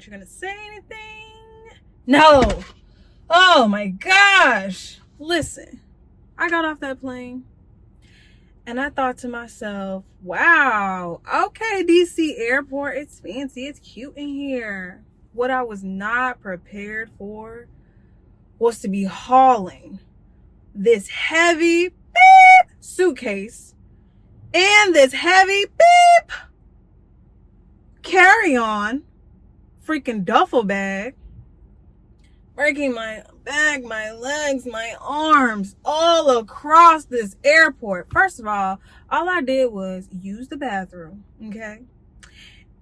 Aren't you gonna say anything? No. Oh my gosh. Listen, I got off that plane and I thought to myself, wow, okay, DC airport, it's fancy, it's cute in here. What I was not prepared for was to be hauling this heavy beep suitcase and this heavy beep carry-on freaking duffel bag, breaking my back, my legs, my arms, all across this airport. First of all I did was use the bathroom, okay?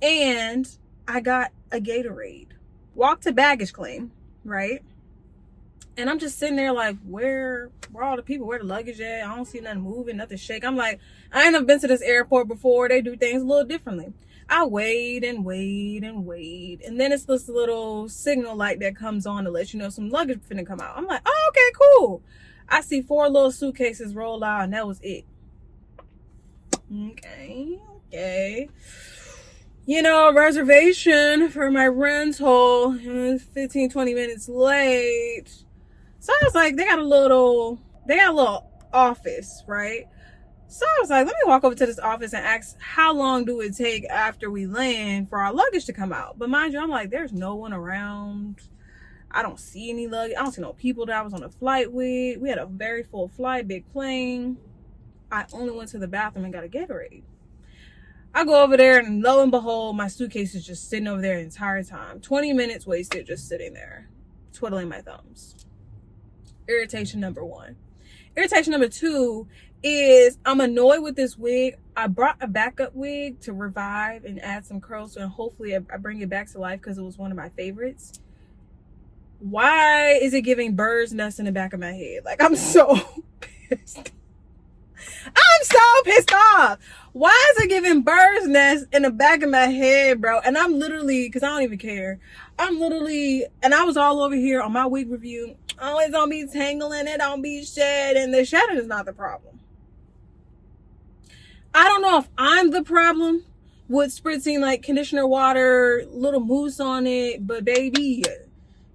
And I got a Gatorade. Walked to baggage claim, right? And I'm just sitting there like, where are all the people? Where the luggage at? I don't see nothing moving, nothing shake. I'm like, I ain't never been to this airport before. They do things a little differently. I wait and wait and wait. And then it's this little signal light that comes on to let you know some luggage finna come out. I'm like, oh, okay, cool. I see 4 little suitcases roll out and that was it. Okay. You know, reservation for my rental. 15, 20 minutes late. So I was like, they got a little office, right? So I was like, let me walk over to this office and ask how long do it take after we land for our luggage to come out. But mind you, I'm like, there's no one around. I don't see any luggage. I don't see no people that I was on a flight with. We had a very full flight, big plane. I only went to the bathroom and got a Gatorade. I go over there and lo and behold, my suitcase is just sitting over there the entire time. 20 minutes wasted just sitting there, twiddling my thumbs. Irritation number 1. Irritation number 2 is I'm annoyed with this wig. I brought a backup wig to revive and add some curls and hopefully I bring it back to life because it was one of my favorites. Why is it giving bird's nest in the back of my head? Like, I'm so pissed. I'm so pissed off. Why is it giving bird's nest in the back of my head, bro? And I'm literally, because I don't even care. And I was all over here on my wig review. Oh, it's don't be tangling, it don't be shedding. The shedding is not the problem. I don't know if I'm the problem with spritzing like conditioner water, little mousse on it, but baby,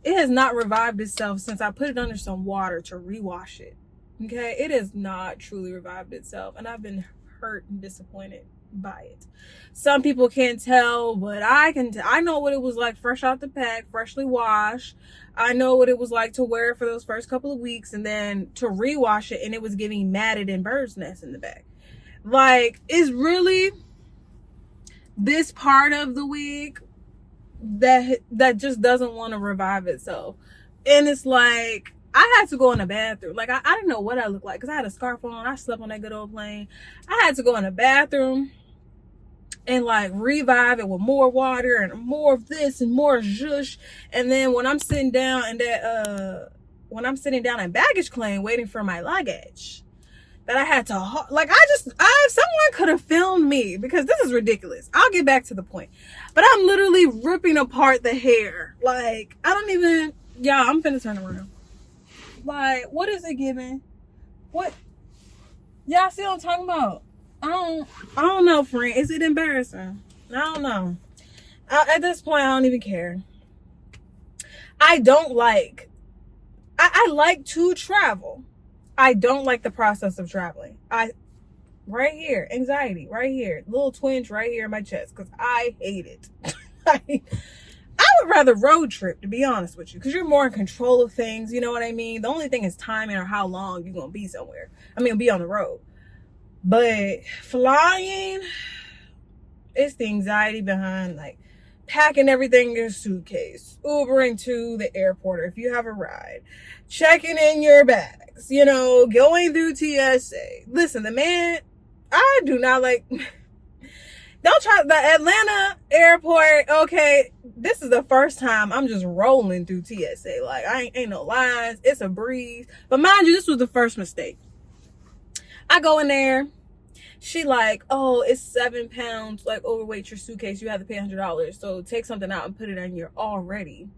it has not revived itself since I put it under some water to rewash it. Okay, it has not truly revived itself, and I've been hurt and disappointed by it. Some people can't tell, but I can. I know what it was like fresh out the pack, freshly washed. I know what it was like to wear it for those first couple of weeks, and then to rewash it, and it was giving matted and bird's nest in the back. Like, it's really this part of the wig that just doesn't want to revive itself, and it's like, I had to go in the bathroom. Like, I didn't know what I looked like because I had a scarf on. I slept on that good old plane. I had to go in the bathroom and like revive it with more water and more of this and more zhush. And then when I'm sitting down in baggage claim waiting for my luggage, that I had to, like, someone could have filmed me because this is ridiculous. I'll get back to the point. But I'm literally ripping apart the hair. Like, I'm finna turn around. Like, what is it giving? What? Y'all see what I'm talking about? I don't know, friend. Is it embarrassing? I don't know. At this point, I don't even care. I like to travel. I don't like the process of traveling. Right here, anxiety, right here, little twinge right here in my chest, because I hate it. I would rather road trip, to be honest with you, because you're more in control of things. You know what I mean? The only thing is timing or how long you're going to be somewhere. Be on the road. But flying, it's the anxiety behind, like, packing everything in your suitcase, Ubering to the airport, or if you have a ride, checking in your bags, going through TSA. Listen, I do not like... Don't try the Atlanta airport. Okay, this is the first time I'm just rolling through TSA. Like, I ain't no lines. It's a breeze. But mind you, this was the first mistake. I go in there. She like, oh, it's 7 pounds, like, overweight your suitcase. You have to pay $100. So take something out and put it on your already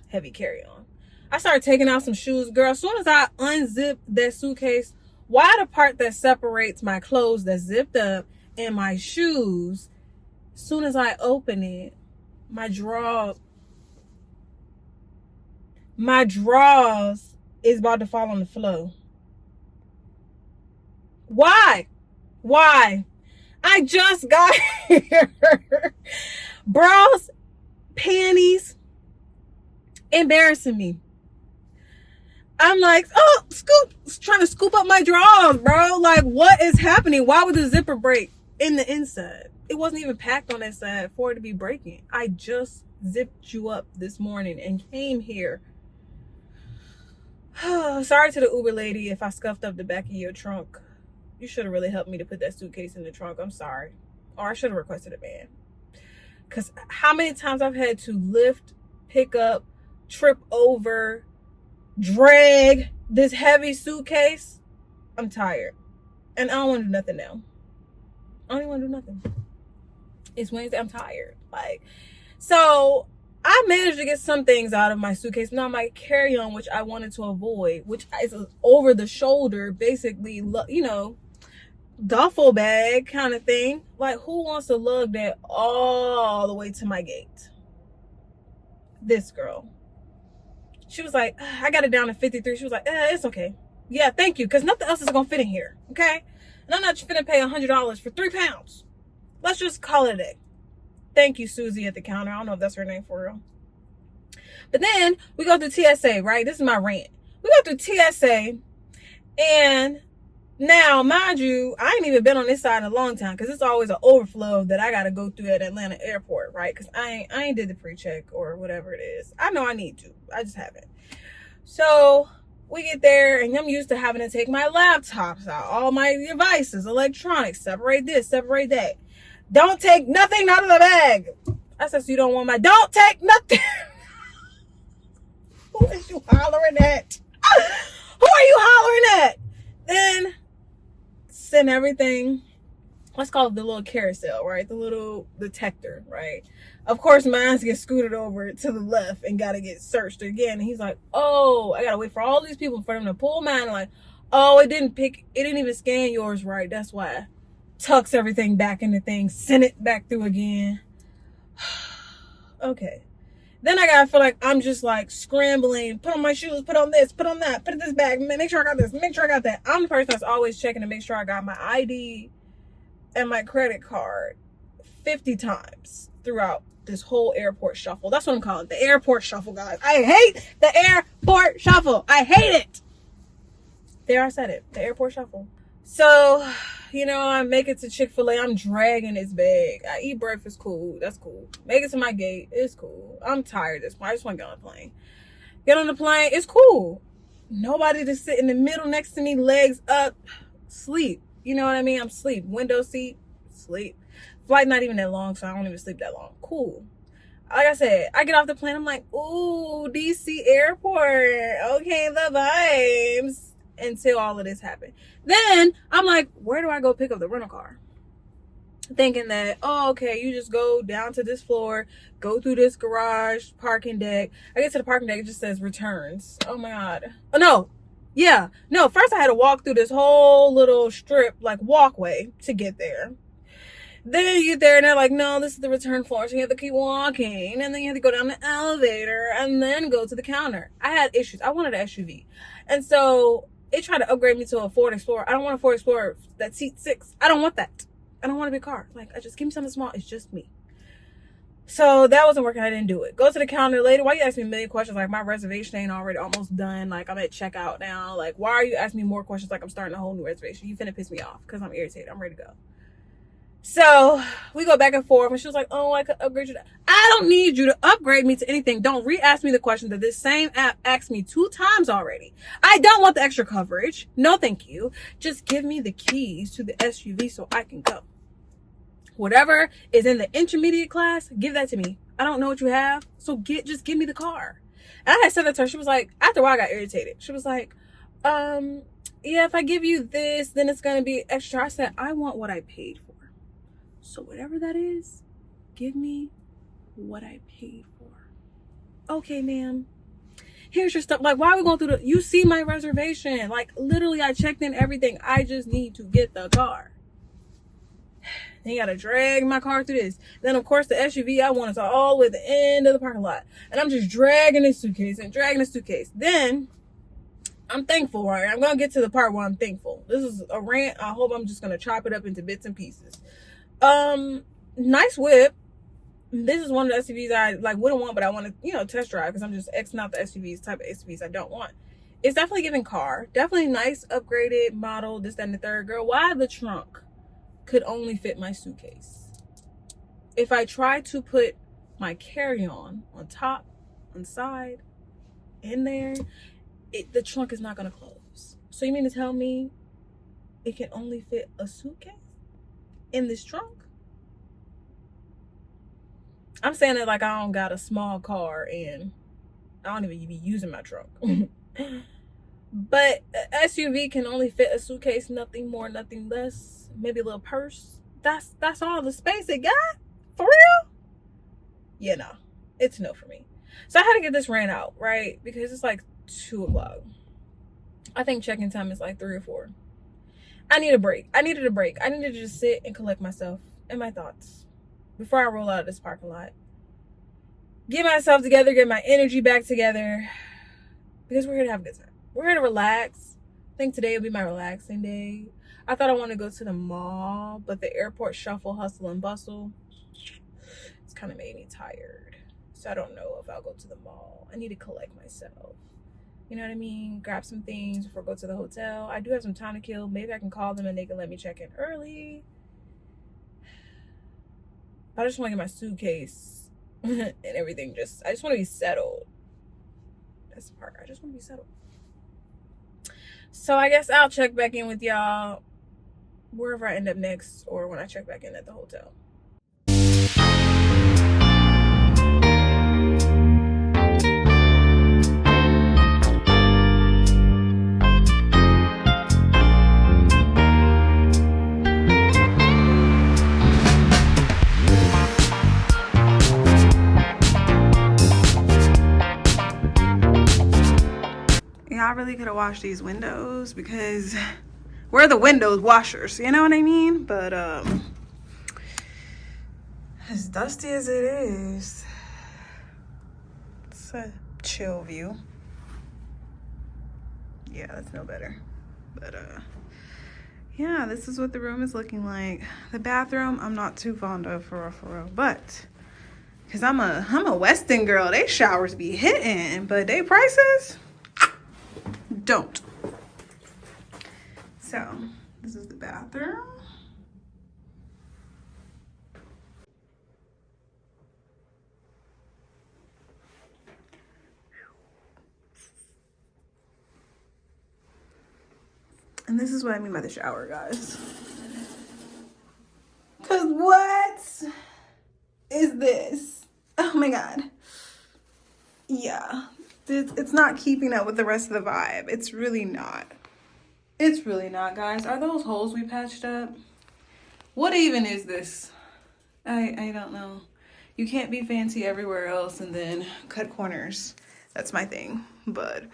heavy carry-on. I started taking out some shoes. Girl, as soon as I unzipped that suitcase, why the part that separates my clothes that's zipped up and my shoes, as soon as I open it, my drawer My drawers is about to fall on the floor. Why? I just got here. Bras, panties, embarrassing me. I'm like, oh, trying to scoop up my drawers, bro. Like, what is happening? Why would the zipper break in the inside? It wasn't even packed on that side for it to be breaking. I just zipped you up this morning and came here. Sorry to the Uber lady if I scuffed up the back of your trunk. You should have really helped me to put that suitcase in the trunk. I'm sorry. Or I should have requested a van. Because how many times I've had to lift, pick up, trip over, drag this heavy suitcase. I'm tired. And I don't want to do nothing now. I don't even want to do nothing. It's Wednesday. I'm tired. So I managed to get some things out of my suitcase. Now my carry-on, which I wanted to avoid, which is over the shoulder, basically, duffel bag kind of thing. Like, who wants to lug that all the way to my gate? This girl. She was like, I got it down to 53. She was like, it's okay. Yeah, thank you, because nothing else is going to fit in here, okay? And I'm not finna pay $100 for 3 pounds. Let's just call it a day. Thank you, Susie at the counter. I don't know if that's her name for real. But then we go through TSA, right? This is my rant. We go through TSA, and now, mind you, I ain't even been on this side in a long time because it's always an overflow that I got to go through at Atlanta airport, right? Because I ain't did the pre-check or whatever it is. I know I need to. I just haven't. So we get there, and I'm used to having to take my laptops out, all my devices, electronics, separate this, separate that. Don't take nothing out of the bag. I said, so you don't want don't take nothing. Who is you hollering at? Who are you hollering at? Then send everything. Let's call it the little carousel, right? The little detector, right? Of course, mine gets scooted over to the left and got to get searched again. And he's like, oh, I got to wait for all these people for them to pull mine. Like, oh, it didn't even scan yours right. That's why. Tucks everything back in the thing, send it back through again. Okay. Then I gotta feel like I'm just like scrambling, put on my shoes, put on this, put on that, put in this bag, make sure I got this, make sure I got that. I'm the person that's always checking to make sure I got my ID and my credit card 50 times throughout this whole airport shuffle. That's what I'm calling it, the airport shuffle, guys. I hate the airport shuffle. I hate it. There, I said it, the airport shuffle. So, I make it to Chick-fil-A. I'm dragging this bag. I eat breakfast. Cool. That's cool. Make it to my gate. It's cool. I'm tired at this point. I just want to get on the plane. Get on the plane. It's cool. Nobody to sit in the middle next to me, legs up, sleep. You know what I mean? I'm sleep. Window seat, sleep. Flight not even that long, so I don't even sleep that long. Cool. Like I said, I get off the plane. I'm like, ooh, DC airport. Okay, the vibes. Until all of this happened. Then I'm like, where do I go pick up the rental car? Thinking that, oh, okay, you just go down to this floor, go through this garage, parking deck. I get to the parking deck, it just says returns. Oh my God. Oh no. Yeah. No, first I had to walk through this whole little strip, like walkway to get there. Then you get there and they're like, no, this is the return floor. So you have to keep walking. And then you have to go down the elevator and then go to the counter. I had issues. I wanted an SUV. And so it tried to upgrade me to a Ford Explorer. I don't want a Ford Explorer that seat 6. I don't want that. I don't want a big car. Like, I just give me something small. It's just me. So that wasn't working. I didn't do it. Go to the counter later. Why you ask me a million questions? Like, my reservation ain't already almost done. Like, I'm at checkout now. Like, why are you asking me more questions? Like, I'm starting a whole new reservation. You finna piss me off because I'm irritated. I'm ready to go. So we go back and forth, and she was like, oh, I could upgrade you. I don't need you to upgrade me to anything. Don't re-ask me the question that this same app asked me 2 times already. I don't want the extra coverage. No, thank you. Just give me the keys to the SUV so I can go. Whatever is in the intermediate class, give that to me. I don't know what you have, so just give me the car. And I had said that to her. She was like, after a while, I got irritated. She was like, yeah, if I give you this, then it's going to be extra. I said, I want what I paid for. So whatever that is, give me what I paid for. Okay, ma'am. Here's your stuff. Like, why are we going through you see my reservation. Like, literally, I checked in everything. I just need to get the car. Then you gotta drag my car through this. Then of course the SUV I want is all the way at the end of the parking lot. And I'm just dragging this suitcase and dragging this suitcase. Then I'm thankful, right? I'm gonna get to the part where I'm thankful. This is a rant. I hope I'm just gonna chop it up into bits and pieces. Nice whip. This is one of the SUVs I like wouldn't want, but I want to, you know, test drive because I'm just Xing out the SUVs, type of SUVs I don't want. It's definitely giving car. Definitely nice, upgraded model, this, that, and the third. Girl, why the trunk could only fit my suitcase? If I try to put my carry-on on top, on side, in there, the trunk is not going to close. So you mean to tell me it can only fit a suitcase in this trunk? I'm saying it like I don't got a small car and I don't even be using my trunk. But SUV can only fit a suitcase, nothing more, nothing less. Maybe a little purse. That's all the space it got? For real? Yeah, no. It's no for me. So I had to get this ran out, right? Because it's like 2 o'clock. I think check-in time is like 3 or 4. I need a break. I needed a break. I needed to just sit and collect myself and my thoughts before I roll out of this parking lot. Get myself together, get my energy back together. Because we're here to have a good time. We're here to relax. I think today will be my relaxing day. I thought I wanted to go to the mall, but the airport shuffle, hustle, and bustle, it's kind of made me tired. So I don't know if I'll go to the mall. I need to collect myself. You know what I mean? Grab some things before I go to the hotel. I do have some time to kill. Maybe I can call them and they can let me check in early. I just want to get my suitcase and everything. I just want to be settled. That's the part. I just want to be settled. So I guess I'll check back in with y'all wherever I end up next or when I check back in at the hotel. I really could have washed these windows because we're the windows washers, you know what I mean? But as dusty as it is, it's a chill view. Yeah, that's no better. But yeah, this is what the room is looking like. The bathroom I'm not too fond of for real, but because I'm a Weston girl, they showers be hitting, but they prices don't. So this is the bathroom. And this is what I mean by the shower, guys. Cause what is this? Oh my God. Yeah. It's not keeping up with the rest of the vibe. It's really not. It's really not, guys. Are those holes we patched up? What even is this? I don't know. You can't be fancy everywhere else and then cut corners. That's my thing. But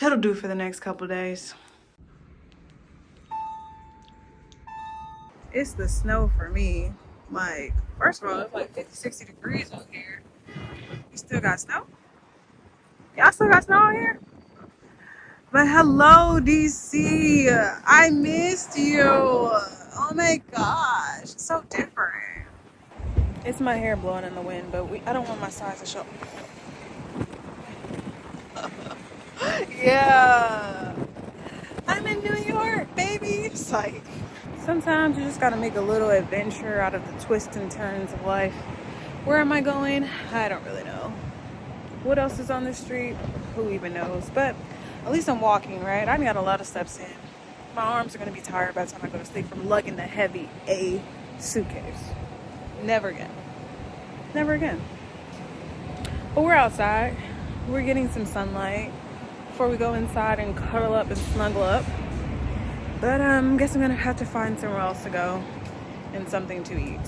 it'll do for the next couple days. It's the snow for me. Like, first of all, it's like 50, 60 degrees out here. You still got snow? Y'all still got snow out here? But hello, DC. I missed you. Oh my gosh. It's so different. It's my hair blowing in the wind, but I don't want my sides to show. Yeah. I'm in New York, baby. It's like, sometimes you just gotta make a little adventure out of the twists and turns of life. Where am I going? I don't really know. What else is on the street? Who even knows? But at least I'm walking, right? I got a lot of steps in. My arms are going to be tired by the time I go to sleep from lugging the heavy A suitcase. Never again. Never again. But we're outside. We're getting some sunlight before we go inside and cuddle up and snuggle up. But I guess I'm going to have to find somewhere else to go and something to eat.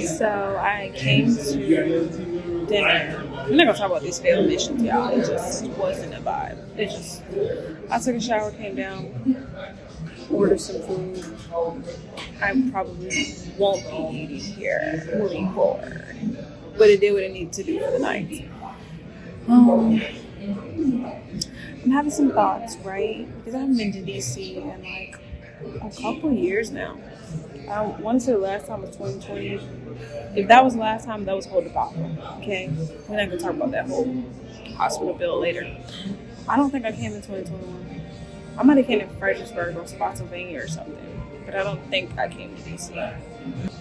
So I came to dinner. I'm not gonna talk about these failed missions, y'all. It just wasn't a vibe. I took a shower, came down, order some food. I probably won't be eating here moving forward. But it did what it needed to do for the night. I'm having some thoughts, right? Because I haven't been to DC in like a couple of years now. I want to say the last time was 2020. If that was the last time, that was whole debacle. Okay? We're not going to talk about that whole hospital bill later. I don't think I came in 2021. I might have came in Fredericksburg or Spotsylvania or something. But I don't think I came to DC.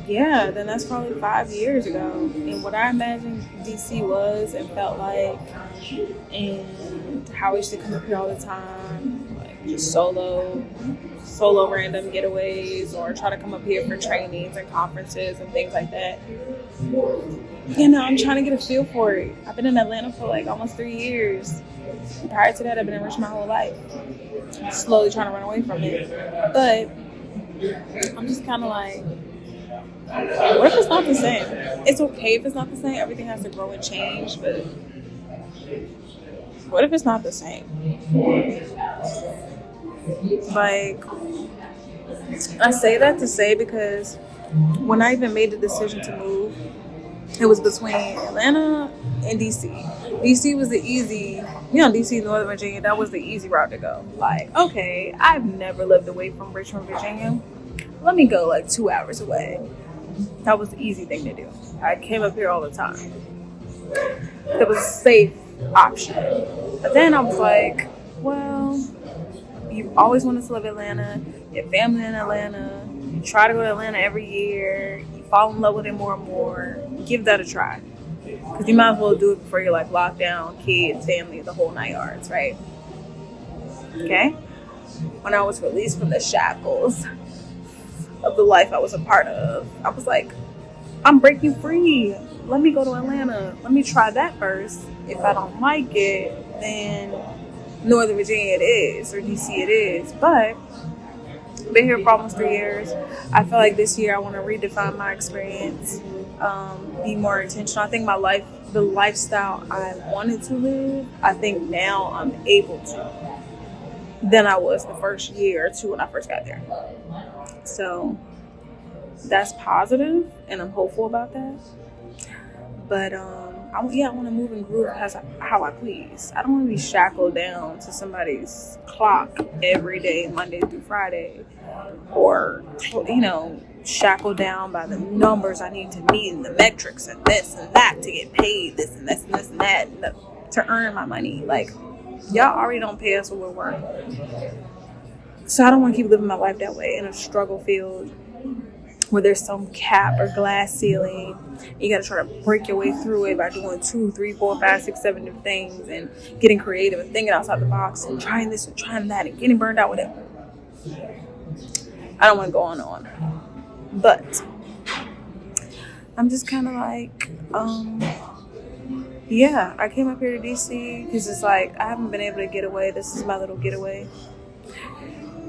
Yeah, then that's probably 5 years ago. And what I imagined DC was and felt like, and how I used to come up here all the time, like just solo random getaways, or try to come up here for trainings and conferences and things like that. You know, I'm trying to get a feel for it. I've been in Atlanta for like almost 3 years. Prior to that, I've been in Richmond my whole life. Slowly trying to run away from it. But I'm just kind of like, what if it's not the same? It's okay if it's not the same. Everything has to grow and change, but what if it's not the same? Like, I say that to say because when I even made the decision to move, it was between Atlanta and DC. DC was the easy, DC, Northern Virginia, that was the easy route to go. Like, okay, I've never lived away from Richmond, Virginia. Let me go like 2 hours away. That was the easy thing to do. I came up here all the time. That was a safe option. But then I was like, well, you always wanted to live in Atlanta. You have family in Atlanta. You try to go to Atlanta every year. You fall in love with it more and more. Give that a try. Because you might as well do it before you're like locked down, kids, family, the whole 9 yards, right? Okay? When I was released from the shackles of the life I was a part of, I was like, I'm breaking free. Let me go to Atlanta. Let me try that first. If I don't like it, then Northern Virginia it is, or DC it is. But I've been here for almost 3 years. I feel like this year I want to redefine my experience, be more intentional. I think the lifestyle I wanted to live, I think now I'm able to than I was the first year or two when I first got there. So that's positive, and I'm hopeful about that. But I want to move and groove how I please. I don't want to be shackled down to somebody's clock every day, Monday through Friday, or shackled down by the numbers I need to meet and the metrics and this and that to get paid, this and this and this and that to earn my money. Like, y'all already don't pay us what we're worth. So I don't want to keep living my life that way in a struggle field where there's some cap or glass ceiling. You got to try to break your way through it by doing 2, 3, 4, 5, 6, 7 new things and getting creative and thinking outside the box and trying this and trying that and getting burned out with it. I don't want to go on and on. But I'm just kind of like, I came up here to DC because it's like I haven't been able to get away. This is my little getaway.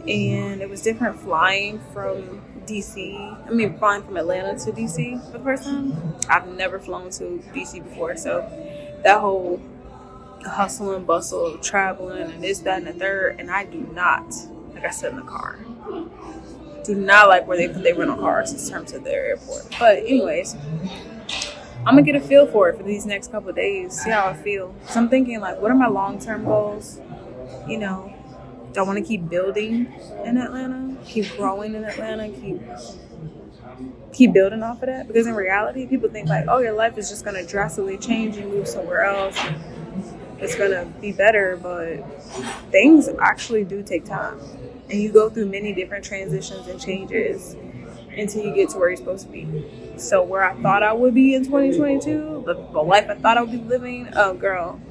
And it was different flying from flying from Atlanta to DC for the first time. I've never flown to DC before, so that whole hustle and bustle of traveling and this, that, and the third, and I do not, like I said in the car, do not like where they put their rental cars in terms of their airport. But anyways, I'm gonna get a feel for it for these next couple of days, see how I feel. So I'm thinking, like, what are my long-term goals? Do I want to keep building in Atlanta, keep growing in Atlanta, keep building off of that? Because in reality, people think like, oh, your life is just going to drastically change. You move somewhere else, it's going to be better. But things actually do take time. And you go through many different transitions and changes until you get to where you're supposed to be. So where I thought I would be in 2022, the life I thought I would be living, oh, girl.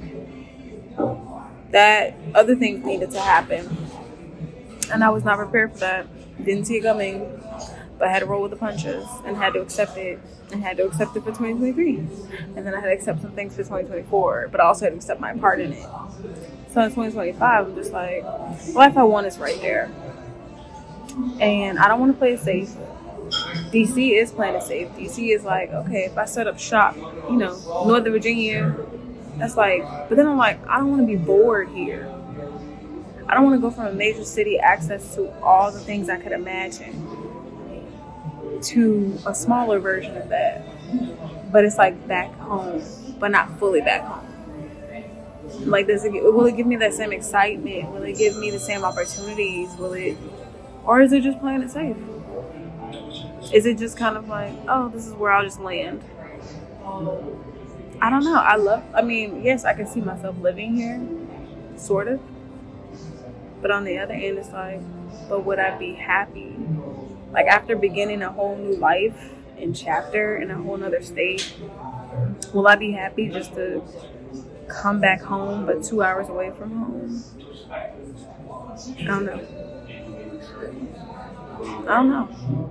That other things needed to happen, and I was not prepared for that. Didn't see it coming, but I had to roll with the punches and had to accept it, and had to accept it for 2023, and then I had to accept some things for 2024, but I also had to accept my part in it. So in 2025, I'm just like, the life I want is right there, and I don't want to play it safe. DC is playing it safe. DC is like, okay, if I set up shop, Northern Virginia, that's like, but then I'm like, I don't want to be bored here. I don't want to go from a major city, access to all the things I could imagine, to a smaller version of that. But it's like back home, but not fully back home. Like, will it give me that same excitement? Will it give me the same opportunities? Or is it just playing it safe? Is it just kind of like, oh, this is where I'll just land? I don't know. Yes, I can see myself living here, sort of. But on the other end, it's like, but would I be happy? Like, after beginning a whole new life and chapter in a whole nother state, will I be happy just to come back home, but 2 hours away from home? I don't know.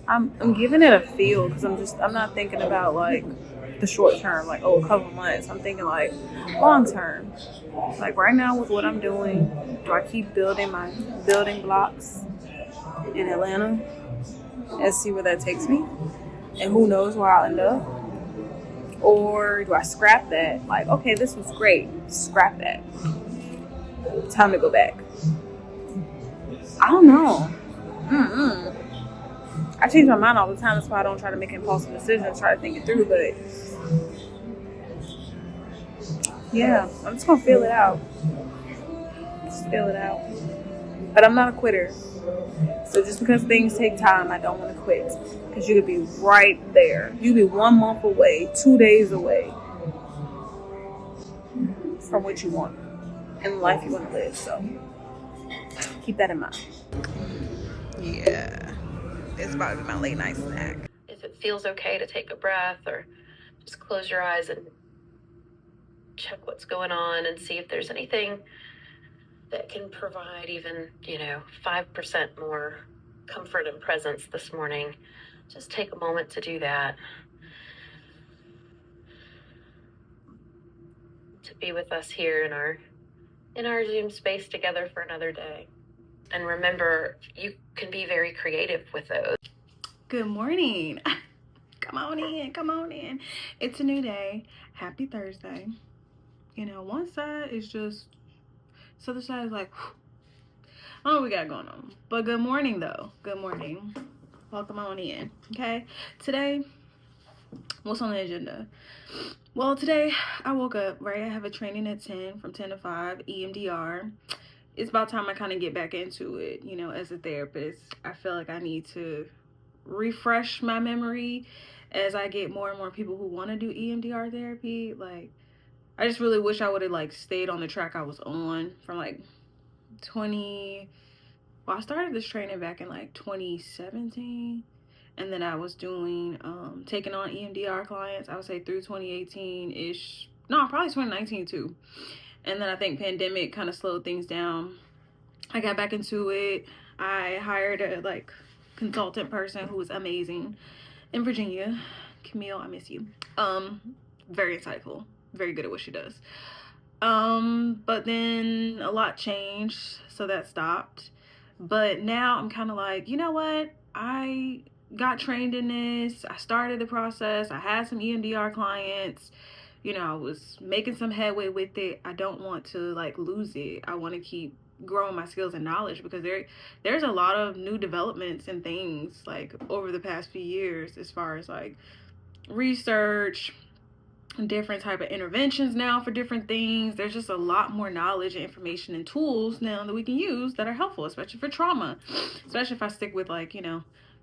I'm giving it a feel, because I'm not thinking about like the short term, like, oh, a couple months. I'm thinking like long term. Like, right now with what I'm doing, do I keep building my building blocks in Atlanta and see where that takes me? And who knows where I'll end up? Or do I scrap that? Like, okay, this was great. Scrap that. Time to go back. I don't know. I change my mind all the time. That's why I don't try to make impulsive decisions. Try to think it through. But yeah, I'm just gonna feel it out. Just feel it out. But I'm not a quitter. So just because things take time, I don't want to quit. Because you could be right there. You could be 1 month away, 2 days away from what you want in the life you want to live. So keep that in mind. Yeah. It's about to be my late night snack. If it feels okay to take a breath, or just close your eyes and check what's going on and see if there's anything that can provide even, 5% more comfort and presence this morning. Just take a moment to do that. To be with us here in our Zoom space together for another day. And remember, you can be very creative with those. Good morning. Come on in. It's a new day. Happy Thursday. One side is just, so the side is like, I don't know what we got going on. But good morning, though. Good morning. Welcome on in. Okay. Today, what's on the agenda? Well, today I woke up, right? I have a training at 10, from 10 to 5, EMDR. It's about time I kind of get back into it. As a therapist, I feel like I need to refresh my memory as I get more and more people who want to do EMDR therapy. Like, I just really wish I would have stayed on the track I was on from I started this training back in 2017, and then I was doing taking on EMDR clients, I would say, through 2018-ish. No, probably 2019 too. And then I think pandemic kind of slowed things down. I got back into it. I hired a consultant person who was amazing in Virginia. Camille, I miss you. Very insightful, very good at what she does. But then a lot changed, so that stopped. But now I'm kind of like, you know what? I got trained in this. I started the process. I had some EMDR clients. I was making some headway with it. I don't want to lose it. I want to keep growing my skills and knowledge, because there's a lot of new developments and things over the past few years, as far as research, different type of interventions now for different things. There's just a lot more knowledge and information and tools now that we can use that are helpful, especially for trauma, especially if I stick with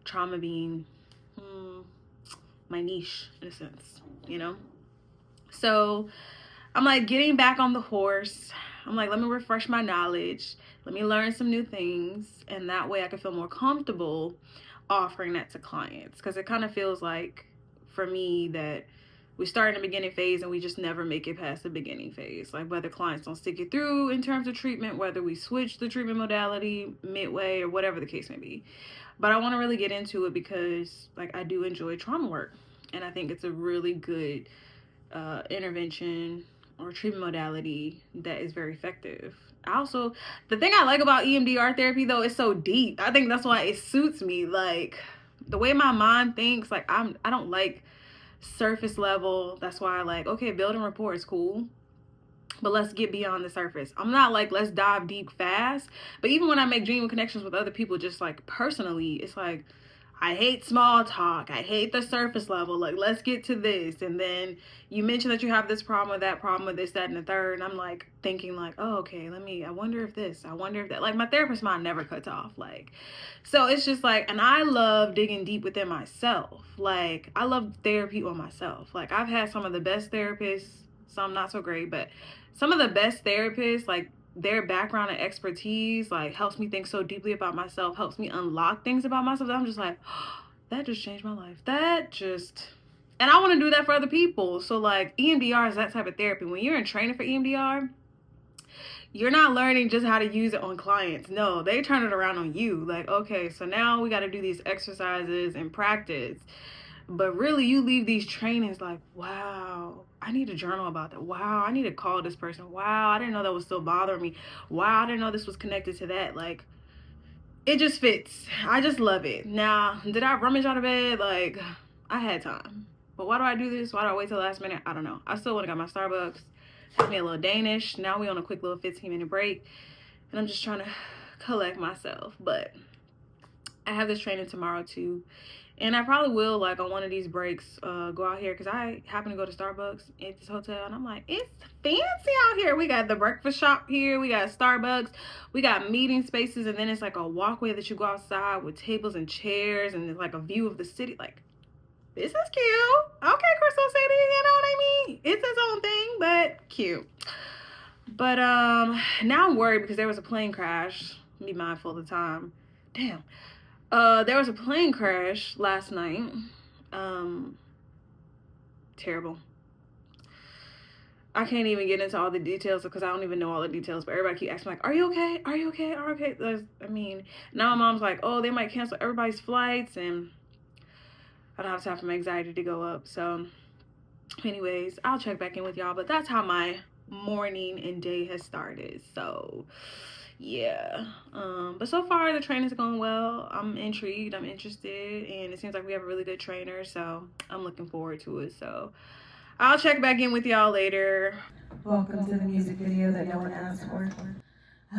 trauma being my niche in a sense. So I'm getting back on the horse. I'm let me refresh my knowledge, let me learn some new things, and that way I can feel more comfortable offering that to clients. Because it kind of feels like, for me, that we start in the beginning phase and we just never make it past the beginning phase. Whether clients don't stick it through in terms of treatment, whether we switch the treatment modality midway, or whatever the case may be. But I want to really get into it because I do enjoy trauma work, and I think it's a really good intervention or treatment modality that is very effective. Also, the thing I like about EMDR therapy, though, is so deep. I think that's why it suits me. The way my mind thinks, I don't like surface level. That's why I okay, building rapport is cool, but let's get beyond the surface. I'm not like, let's dive deep fast. But even when I make genuine connections with other people, just like personally, it's like, I hate small talk. I hate the surface level. Like, let's get to this. And then you mentioned that you have this problem with that problem with this, that, and the third. And I'm like thinking like, oh, okay, I wonder if this, I wonder if that. Like, my therapist mind never cuts off. Like, so it's just like, and I love digging deep within myself. Like, I love therapy on myself. Like, I've had some of the best therapists, some not so great, but some of the best therapists, like, their background and expertise like helps me think so deeply about myself, helps me unlock things about myself that I'm just like, oh, that just changed my life. And I want to do that for other people. So like EMDR is that type of therapy. When you're in training for EMDR, you're not learning just how to use it on clients. No, they turn it around on you. Like, okay, so now we got to do these exercises and practice. But really, you leave these trainings like, wow, I need to journal about that. Wow, I need to call this person. Wow, I didn't know that was still bothering me. Wow, I didn't know this was connected to that. Like, it just fits. I just love it. Now, did I rummage out of bed? Like, I had time. But why do I do this? Why do I wait till the last minute? I don't know. I still would have got my Starbucks, had me a little Danish. Now we on a quick little 15-minute break. And I'm just trying to collect myself. But I have this training tomorrow too. And I probably will, like, on one of these breaks, go out here. Because I happen to go to Starbucks at this hotel. And I'm like, it's fancy out here. We got the breakfast shop here. We got Starbucks. We got meeting spaces. And then it's like a walkway that you go outside with tables and chairs. And it's like a view of the city. Like, this is cute. Okay, Crystal City. You know what I mean? It's its own thing, but cute. But now I'm worried because there was a plane crash. Be mindful of the time. Damn. There was a plane crash last night. Terrible. I can't even get into all the details because I don't even know all the details. But everybody keep asking like, "Are you okay? Are you okay? Are you okay?" Now my mom's like, "Oh, they might cancel everybody's flights," and I don't have time for my anxiety to go up. So, anyways, I'll check back in with y'all. But that's how my morning and day has started. So, yeah, but so far the training's going well. I'm intrigued, I'm interested, and it seems like we have a really good trainer, so I'm looking forward to it. So I'll check back in with y'all later. Welcome to the music video that no one asked for.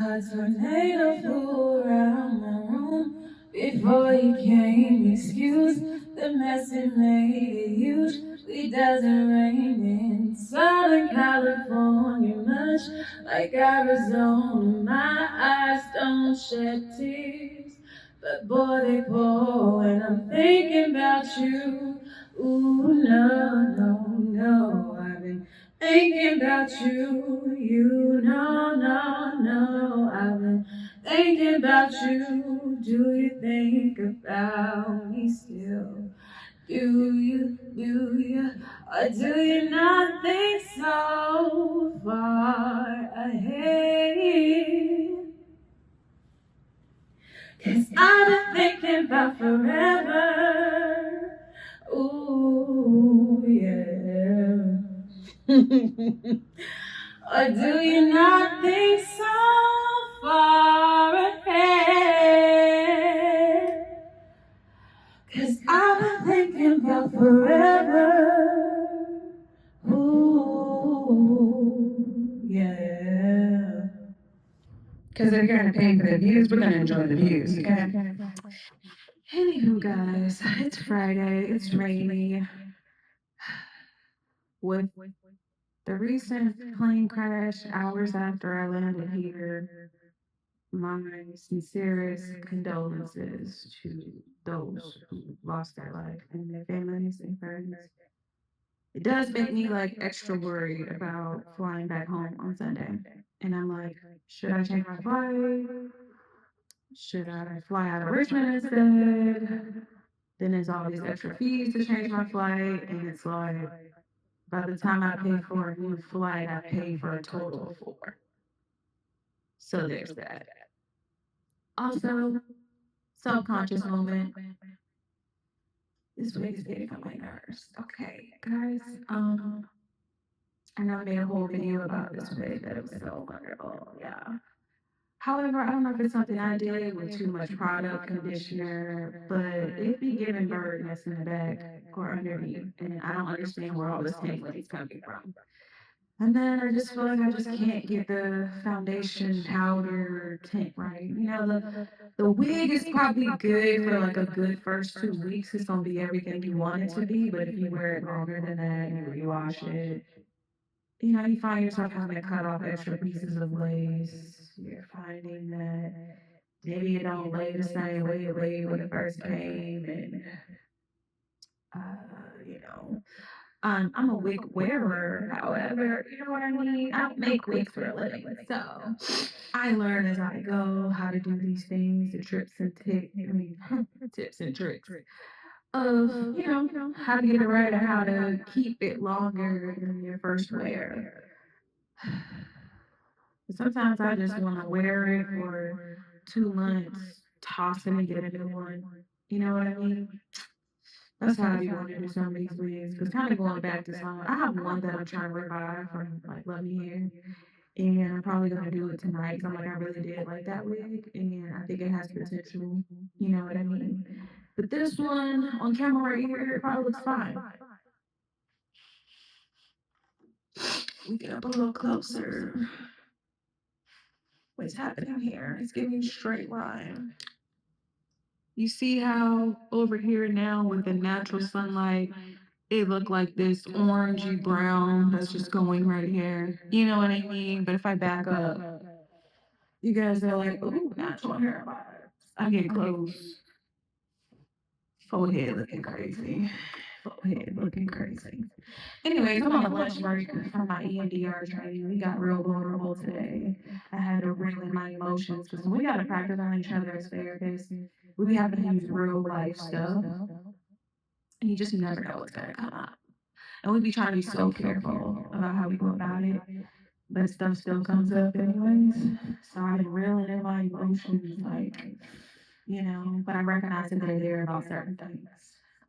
A tornado flew around my room before you came. Excuse the mess it made. It usually doesn't rain in Southern California much like Arizona. My eyes don't shed tears, but boy they pour when I'm thinking about you. Ooh, no, no, no, I've been thinking about you, no, I've been thinking about you. Do you think about me still? Do you, or do you not think so far ahead? 'Cause I've been thinking about forever. Ooh, yeah. Or do you not think so far ahead? 'Cause I've been thinking about forever. Ooh, yeah. Because if you're going to pay for the views, we're going to enjoy the views, okay? Anywho, guys, it's Friday, it's rainy. With the recent plane crash hours after I landed here, my sincerest condolences to those who lost their life and their families and friends. It does make me like extra worried about flying back home on Sunday. And I'm like, should I change my flight? Should I fly out of Richmond instead? Then there's all these extra fees to change my flight, and it's like by the time I pay for a new flight, I pay for a total of four. So there's that. Also, subconscious moment. This wig is getting on my nerves. Okay, guys. I know I made a whole video about this wig that it was so wonderful. Yeah. However, I don't know if it's something I did with too much product, conditioner, but it be giving birdness in the back or underneath, and I don't understand where all this tangling is coming from. And then I just feel like I just can't get the foundation powder tint right. The wig is probably good for like a good first 2 weeks. It's gonna be everything you want it to be, but if you wear it longer than that, you rewash it, you find yourself having to cut off extra pieces of lace. You're finding that maybe it don't lay the same way it laid when it first came, and uh, you know, I'm a wig wearer, however, you know what I mean? I don't make wigs for a living. So I learn as I go how to do these things, the trips and tips, I mean, tips and tricks of, how to get it right and how to keep it longer than your first wear. Sometimes I just want to wear it for 2 months, toss it and get a new one. You know what I mean? That's how I be wanting to do some of these wigs. Because kind of going back to some, I have one that I'm trying to revive from like Love Me Hair. And I'm probably going to do it tonight. 'Cause I'm like, I really did like that wig. And I think it has potential. You know what I mean? But this one on camera right here, it probably looks fine. We get up a little closer. What's happening here? It's giving straight line. You see how over here now with the natural sunlight, it looked like this orangey brown that's just going right here. You know what I mean? But if I back up, you guys are like, ooh, natural hair vibes. I get close. Forehead looking crazy. Forehead looking crazy. Anyways, I'm on a lunch break from my EMDR training. We got real vulnerable today. I had to reel in my emotions because we got to practice on each other as therapists. We be having to use real life stuff, and you just never know what's gonna come out. And we be trying to be so careful about how we go about it, but stuff still comes up anyways. So I've been reeling in my emotions, like, but I recognize that they're there about certain things.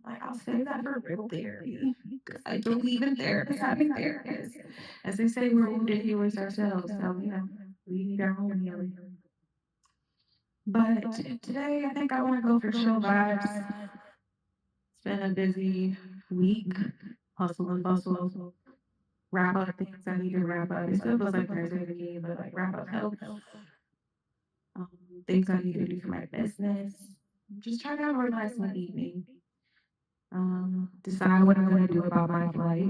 Like, I'll say that for real therapy, because I believe in therapists having therapists. As they say, we're wounded healers ourselves, so, we need our own healing. But today, I think I want to go for chill vibes. It's been a busy week, hustle and bustle, wrap up things I need to wrap up. It still feels like Thursday to me, but like wrap up helps. Um, Things I need to do for my business. Just try to have a relaxing evening. Decide what I'm going to do about my flight.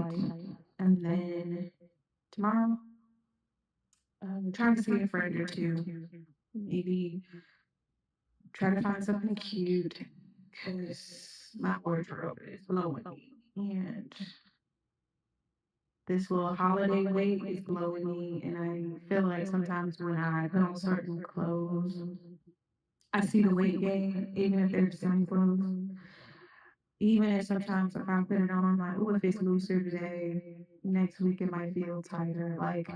And then tomorrow, try to see a friend or two. Maybe try to find something cute because my wardrobe is blowing me. And this little holiday weight is blowing me. And I feel like sometimes when I put on certain clothes, I see the weight gain, even if they're the same clothes. Even if sometimes if I put it on, I'm like, oh, if it's looser today, next week it might feel tighter. Like,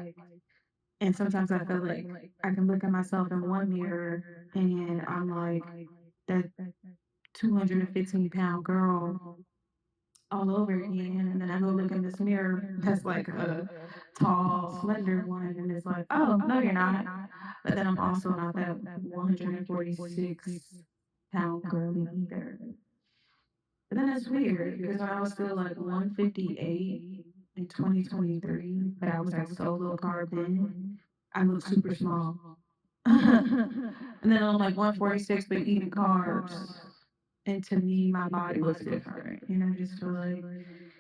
and sometimes I feel like I can look at myself in one mirror and I'm like that 215-pound girl all over again. And then I go look in this mirror that's like a tall, slender one. And it's like, oh, no, you're not. But then I'm also not that 146-pound girl either. But then it's weird because when I was still like 158 in 2023, but I was like so low carb then, I look super small. And then I'm like 146, but eating carbs. And to me, my body looks different. And I just feel like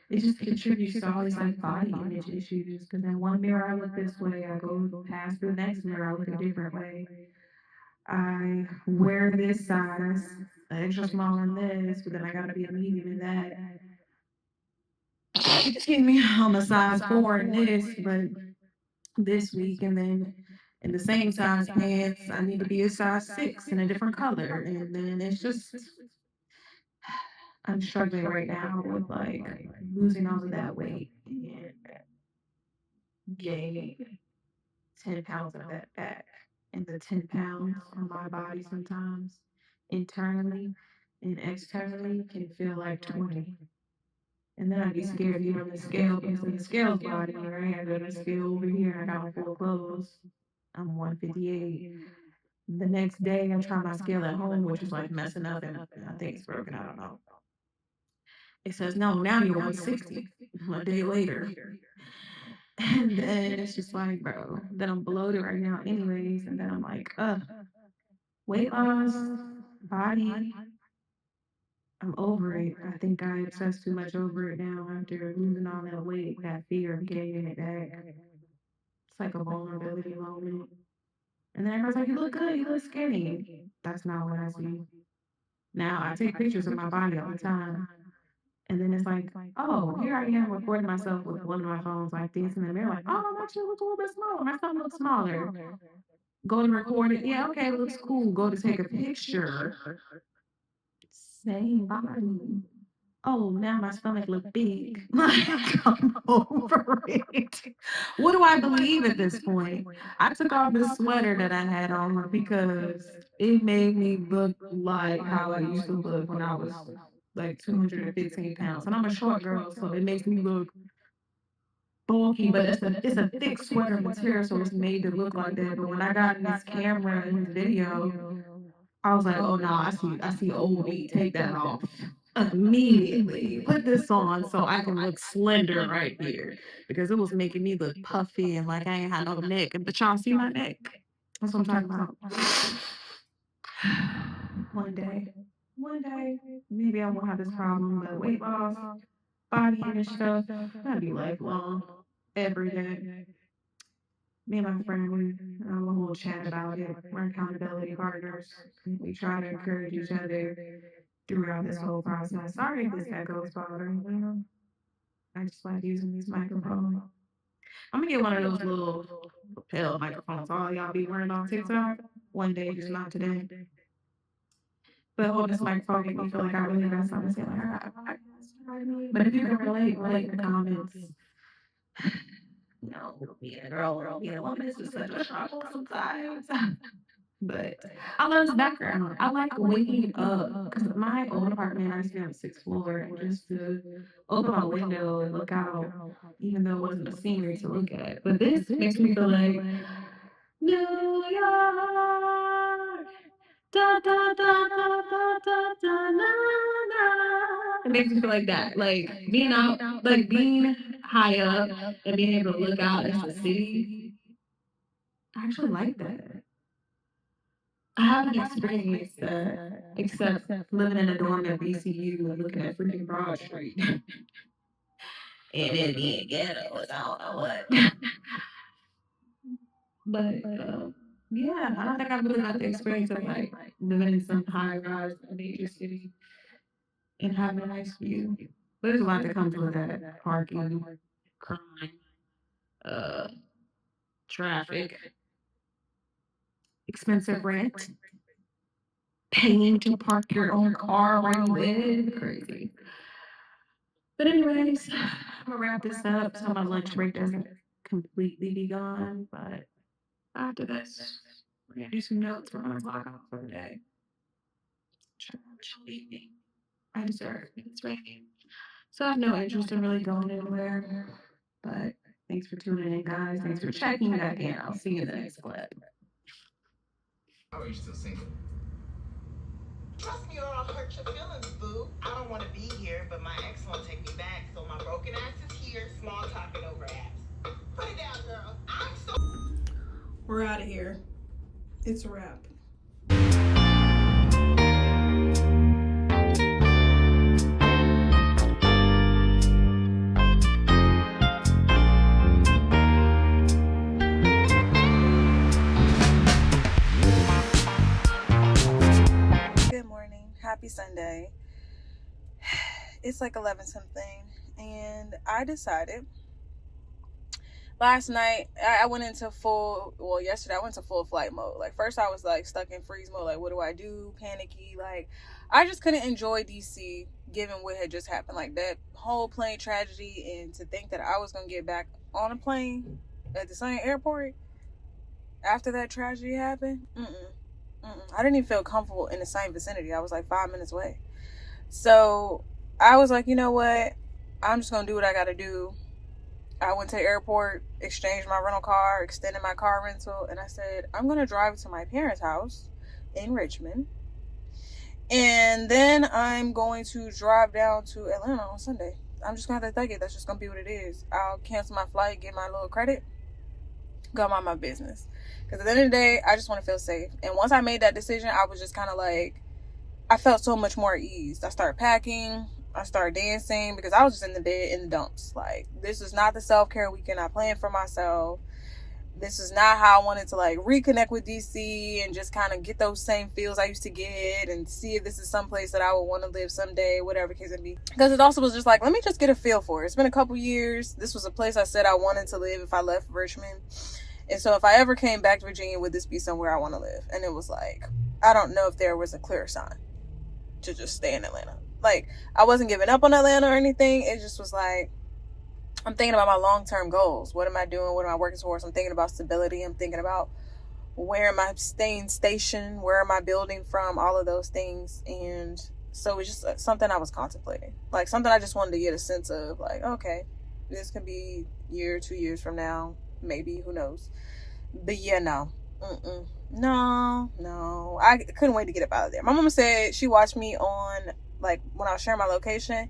it just contributes to all these like body image issues. Because in one mirror, I look this way, I go past the next mirror, I look a different way. I wear this size, an extra small in this, but then I gotta be a medium in that. Excuse me, I'm a size 4 in this, but this week, and then in the same size pants, I need to be a size 6 in a different color. And then it's just, I'm struggling right now with like losing all of that weight and gaining 10 pounds of that back. And the 10 pounds on my body sometimes internally and externally can feel like 20. And then I'd be scared to get on the scale because then the scale's lying, right? I go to the scale over here and I got on full clothes. I'm 158. The next day I try my scale at home, which is like messing up and I think it's broken. I don't know. It says, no, now you're 160 a day later. And then it's just like, bro, then I'm bloated right now anyways. And then I'm like, weight loss, body, I'm over it. I think I obsessed too much over it now after losing all that weight, that fear of gaining it back. It's like a vulnerability moment. And then everybody's like, you look good, you look skinny. That's not what I see. Now I take pictures of my body all the time. And then it's like, oh, here I am recording myself with one of my phones like this in the mirror, like, oh, my shit looks a little bit smaller. My stomach looks smaller. Go and record it. Yeah, okay, it looks cool. Go to take a picture. Same body. Oh, now my stomach look big. Like, I'm over it. What do I believe at this point? I took off this sweater that I had on because it made me look like how I used to look when I was like 215 pounds. And I'm a short girl, so it makes me look bulky, but it's a thick sweater material, so it's made to look like that. But when I got in this camera in this video, I was like, oh no, I see old me. Take that off immediately. Put this on so I can look slender right here because it was making me look puffy and like I ain't had no neck. But y'all see my neck? That's what I'm talking about. One day, maybe I won't have this problem. But weight loss, body image stuff, that'd be lifelong, every day. Me and my friend, we have a whole chat about it. We're accountability partners. We try to encourage each other throughout this whole process. Sorry if this echoes bothering you. I just like using these microphones. I'm gonna get one of those little lapel microphones all y'all be wearing on TikTok. One day, just not today. But hold this microphone make me feel like I really got something to say. Like, I got a podcast, you know what I mean? But if you can relate in the comments. Being a girl, being a woman is just such a struggle sometimes. But I love this background. I like waking up because my old apartment, I used to be on the sixth floor, and just to open my window and look out, even though it wasn't a scenery to look at. But this makes me feel like New York. Da, da, da, da, da, da, da, na, na. It makes me feel like that. Like being out, like being high up and being able to look out into the city. I actually like that. I haven't experienced that except living in a dorm at BCU and looking at freaking Broad Street. And it being ghetto, I don't know what. But yeah, I don't think I've really got the experience of like living in some high rise in a major city and having a nice view. But there's a lot that comes with that: parking, crime, uh, traffic, expensive rent, paying to park your own car where you live. Crazy. But anyways, I'm gonna wrap this up so my lunch break doesn't completely be gone. But after this, we're gonna do some notes. We're gonna log off for the day. Evening. I deserve it. It's raining. So I have no interest in really going anywhere. But thanks for tuning in, guys. Thanks for checking back in. I'll see you in the next clip. How are you still single? Trust me or I'll hurt your feelings, boo. I don't want to be here, but my ex won't take me back, so my broken ass is here, small talking over apps. Put it down, girl. I'm so... We're out of here. It's a wrap. Good morning. Happy Sunday. It's like 11 something, and I decided last night I went into yesterday I went to full flight mode. Like, first I was like stuck in freeze mode, like what do I do, panicky, like I just couldn't enjoy DC given what had just happened, like that whole plane tragedy, and to think that I was gonna get back on a plane at the same airport after that tragedy happened. I didn't even feel comfortable in the same vicinity. I was like 5 minutes away. So I was like, you know what, I'm just gonna do what I gotta do. I went to the airport, exchanged my rental car, extended my car rental, and I said, I'm going to drive to my parents' house in Richmond. And then I'm going to drive down to Atlanta on Sunday. I'm just gonna have to take it. That's just gonna be what it is. I'll cancel my flight, get my little credit, go mind my business. Because at the end of the day, I just want to feel safe. And once I made that decision, I was just kind of like, I felt so much more at ease. I started packing. I started dancing because I was just in the bed in the dumps. Like, this is not the self-care weekend I planned for myself. This is not how I wanted to like reconnect with DC and just kind of get those same feels I used to get and see if this is someplace that I would want to live someday, whatever case it be. Because it also was just like, let me just get a feel for it. It's been a couple years. This was a place I said I wanted to live if I left Richmond. And so if I ever came back to Virginia, would this be somewhere I want to live? And it was like, I don't know if there was a clear sign to just stay in Atlanta. Like, I wasn't giving up on Atlanta or anything. It just was like, I'm thinking about my long-term goals. What am I doing? What am I working towards? I'm thinking about stability. I'm thinking about where am I staying stationed? Where am I building from? All of those things. And so it was just something I was contemplating. Like, something I just wanted to get a sense of. Like, okay, this could be a year, 2 years from now. Maybe. Who knows? But yeah, no. No. I couldn't wait to get up out of there. My mama said she watched me on, like, when I was sharing my location.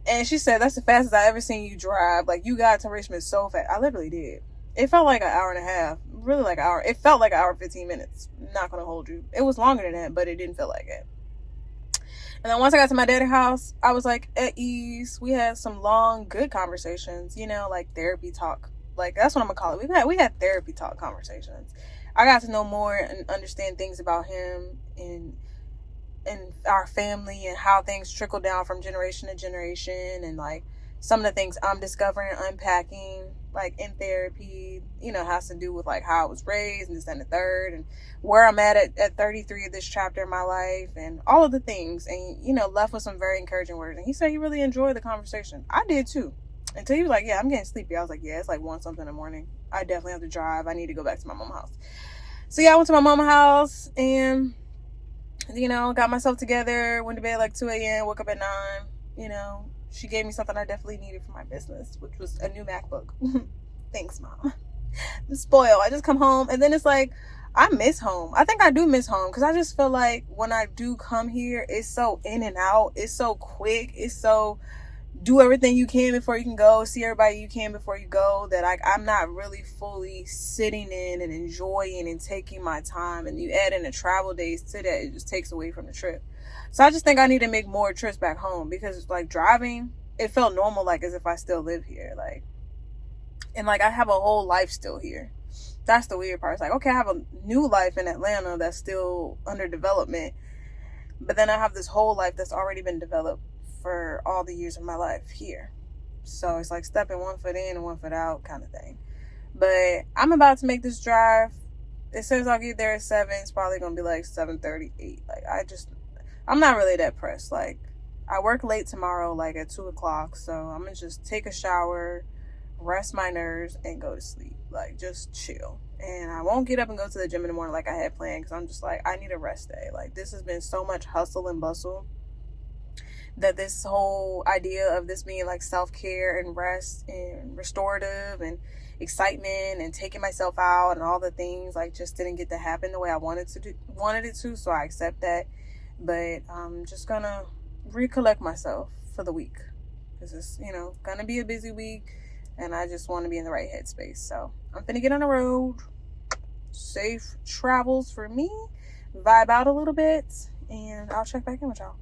And she said, that's the fastest I ever seen you drive. Like, you got to Richmond so fast. I literally did. It felt like an hour and a half. Really like an hour. It felt like an hour and 15 minutes. Not going to hold you. It was longer than that, but it didn't feel like it. And then once I got to my daddy's house, I was like at ease. We had some long, good conversations, you know, like therapy talk. Like, that's what I'm going to call it. We had therapy talk conversations. I got to know more and understand things about him and our family and how things trickle down from generation to generation, and like some of the things I'm discovering and unpacking like in therapy, you know, has to do with like how I was raised and this and the third, and where I'm at 33 of this chapter in my life, and all of the things, and you know, left with some very encouraging words. And he said he really enjoyed the conversation. I did too, until he was like, yeah, I'm getting sleepy. I was like, yeah, it's like 1 something in the morning. I definitely have to drive. I need to go back to my mom's house. So yeah, I went to my mom's house and, you know, got myself together, went to bed like 2 a.m., woke up at 9, you know. She gave me something I definitely needed for my business, which was a new MacBook. Thanks, Mom. I'm spoiled. I just come home, and then it's like, I miss home. I think I do miss home, because I just feel like when I do come here, it's so in and out. It's so quick. It's so do everything you can before you can go, see everybody you can before you go, that I'm not really fully sitting in and enjoying and taking my time. And you add in the travel days to that, it just takes away from the trip. So I just think I need to make more trips back home, because like driving, it felt normal, like as if I still live here, like, and like I have a whole life still here. That's the weird part. It's like, okay, I have a new life in Atlanta that's still under development, but then I have this whole life that's already been developed for all the years of my life here. So it's like stepping 1 foot in and 1 foot out kind of thing. But I'm about to make this drive. As soon as I'll get there at 7, it's probably gonna be like 7:30, 8. Like, I'm not really that pressed. Like, I work late tomorrow, like at 2 o'clock. So I'm gonna just take a shower, rest my nerves, and go to sleep. Like, just chill. And I won't get up and go to the gym in the morning like I had planned, because I'm just like, I need a rest day. Like, this has been so much hustle and bustle that this whole idea of this being like self-care and rest and restorative and excitement and taking myself out and all the things, like, just didn't get to happen the way I wanted it to. So I accept that, but I'm just gonna recollect myself for the week, because it's, you know, gonna be a busy week, and I just want to be in the right headspace. So I'm finna get on the road. Safe travels for me, vibe out a little bit, and I'll check back in with y'all.